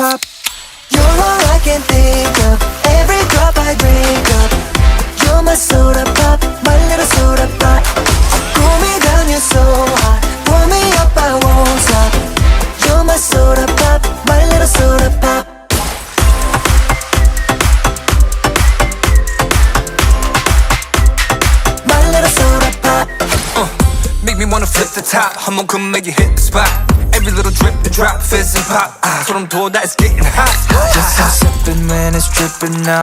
pop. You're all I can think of, every drop I drink up. You're my soda pop, my little soda pop. Cool me down, you're so hot, pour me up, I won't stop. You're my soda pop, my little soda pop. My little soda pop. Make me wanna flip the top, 한번큼 make you hit the spot. Every little drip, the drop, fizz and pop. 소름 돋아, it's getting hot. Just a sippin' when it's dripping out.